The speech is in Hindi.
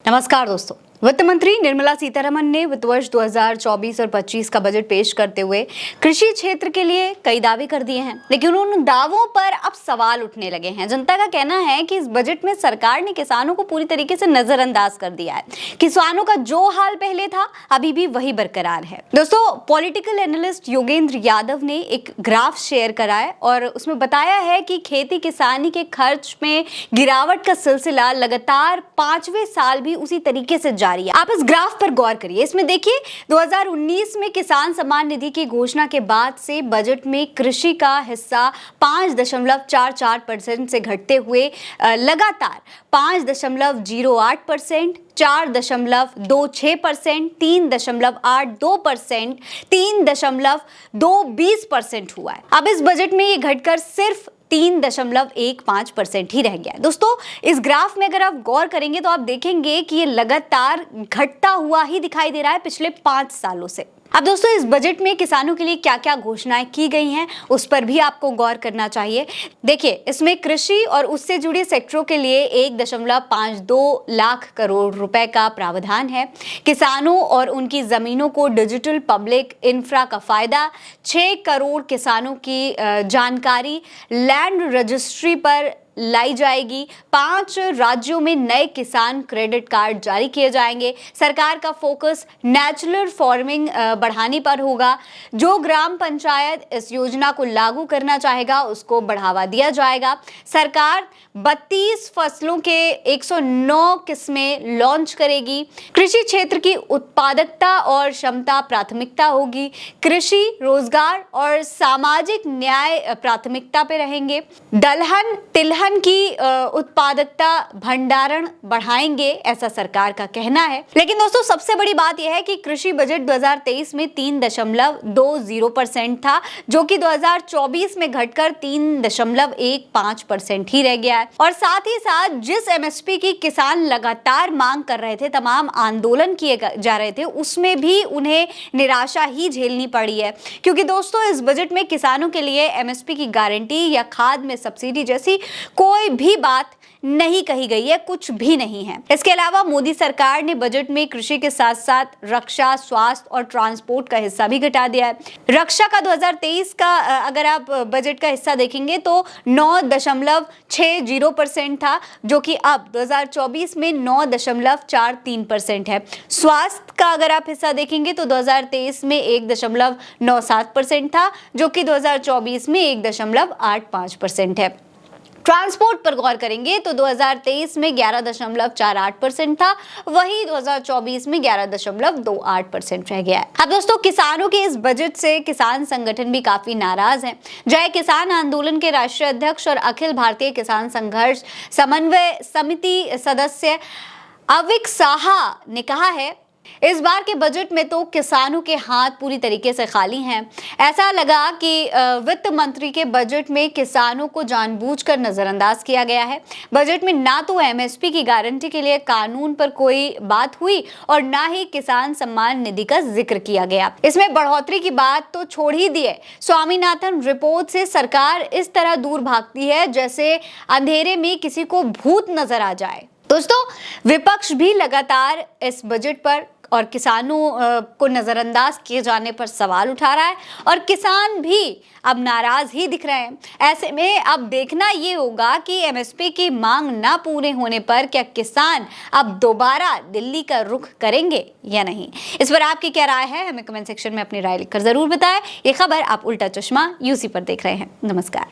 नमस्कार दोस्तों। वित्त मंत्री निर्मला सीतारमण ने वित्त वर्ष 2024 और 25 का बजट पेश करते हुए कृषि क्षेत्र के लिए कई दावे कर दिए हैं, लेकिन उन दावों पर अब सवाल उठने लगे हैं। जनता का कहना है कि इस बजट में सरकार ने किसानों को पूरी तरीके से नजरअंदाज कर दिया है। किसानों का जो हाल पहले था अभी भी वही बरकरार है। दोस्तों, पॉलिटिकल एनालिस्ट योगेंद्र यादव ने एक ग्राफ शेयर करा है और उसमें बताया है कि खेती किसानी के खर्च में गिरावट का सिलसिला लगातार 5वें साल भी उसी तरीके से जारी है। आप इस ग्राफ पर गौर करिए। इसमें देखिए, 2019 में किसान सम्मान निधि की घोषणा के बाद से बजट में कृषि का हिस्सा 5.44% से घटते हुए लगातार 5.08%, 4.26%, 3.82%, 3.220% हुआ है। अब इस बजट में ये घटकर सिर्फ 3.15% ही रह गया है। दोस्तों, इस ग्राफ में अगर आप गौर करेंगे तो आप देखेंगे कि ये लगातार घटता हुआ ही दिखाई दे रहा है पिछले 5 सालों से। अब दोस्तों, इस बजट में किसानों के लिए क्या क्या घोषणाएं की गई हैं उस पर भी आपको गौर करना चाहिए। देखिए, इसमें कृषि और उससे जुड़े सेक्टरों के लिए 1.52 लाख करोड़ रुपए का प्रावधान है। किसानों और उनकी जमीनों को डिजिटल पब्लिक इंफ्रा का फायदा, 6 करोड़ किसानों की जानकारी लैंड रजिस्ट्री पर लाई जाएगी। 5 राज्यों में नए किसान क्रेडिट कार्ड जारी किए जाएंगे। सरकार का फोकस नेचुरल फार्मिंग बढ़ाने पर होगा। जो ग्राम पंचायत इस योजना को लागू करना चाहेगा उसको बढ़ावा दिया जाएगा। सरकार 32 फसलों के 109 किस्में लॉन्च करेगी। कृषि क्षेत्र की उत्पादकता और क्षमता प्राथमिकता होगी। कृषि, रोजगार और सामाजिक न्याय प्राथमिकता पे रहेंगे। दलहन तिलहन की उत्पादकता भंडारण बढ़ाएंगे, ऐसा सरकार का कहना है। लेकिन दोस्तों, सबसे बड़ी बात यह है कि कृषि बजट 2023 में 3.20% था, जो कि 2024 में घटकर 3.15% ही रह गया है। और साथ ही साथ जिस एमएसपी की किसान लगातार मांग कर रहे थे, तमाम आंदोलन किए जा रहे थे, उसमें भी उन्हें निराशा ही झेलनी पड़ी है। क्योंकि दोस्तों, इस बजट में किसानों के लिए एमएसपी की गारंटी या खाद में सब्सिडी जैसी कोई भी बात नहीं कही गई है, कुछ भी नहीं है। इसके अलावा मोदी सरकार ने बजट में कृषि के साथ साथ रक्षा, स्वास्थ्य और ट्रांसपोर्ट का हिस्सा भी घटा दिया है। रक्षा का 2023 का अगर आप बजट का हिस्सा देखेंगे तो 9.60% था, जो कि अब 2024 में 9.43% है। स्वास्थ्य का अगर आप हिस्सा देखेंगे तो 2023 में 1.97% था, जो कि 2024 में 1.85% है। ट्रांसपोर्ट पर गौर करेंगे तो 2023 में 11.48% था, वही 2024 में 11.28% रह गया है। अब दोस्तों, किसानों के इस बजट से किसान संगठन भी काफी नाराज हैं। जय किसान आंदोलन के राष्ट्रीय अध्यक्ष और अखिल भारतीय किसान संघर्ष समन्वय समिति सदस्य अविक साहा ने कहा है, इस बार के बजट में तो किसानों के हाथ पूरी तरीके से खाली हैं। ऐसा लगा कि वित्त मंत्री के बजट में किसानों को जानबूझकर नजरअंदाज किया गया है। बजट में ना तो एमएसपी की गारंटी के लिए कानून पर कोई बात हुई और ना ही किसान सम्मान निधि का जिक्र किया गया। इसमें बढ़ोतरी की बात तो छोड़ ही दिए। स्वामीनाथन रिपोर्ट से सरकार इस तरह दूर भागती है जैसे अंधेरे में किसी को भूत नजर आ जाए। दोस्तों, विपक्ष भी लगातार इस बजट पर और किसानों को नजरअंदाज किए जाने पर सवाल उठा रहा है और किसान भी अब नाराज ही दिख रहे हैं। ऐसे में अब देखना ये होगा कि एमएसपी की मांग ना पूरे होने पर क्या किसान अब दोबारा दिल्ली का रुख करेंगे या नहीं। इस पर आपकी क्या राय है, हमें कमेंट सेक्शन में अपनी राय लिखकर जरूर बताएं। ये खबर आप उल्टा चश्मा यूसी पर देख रहे हैं। नमस्कार।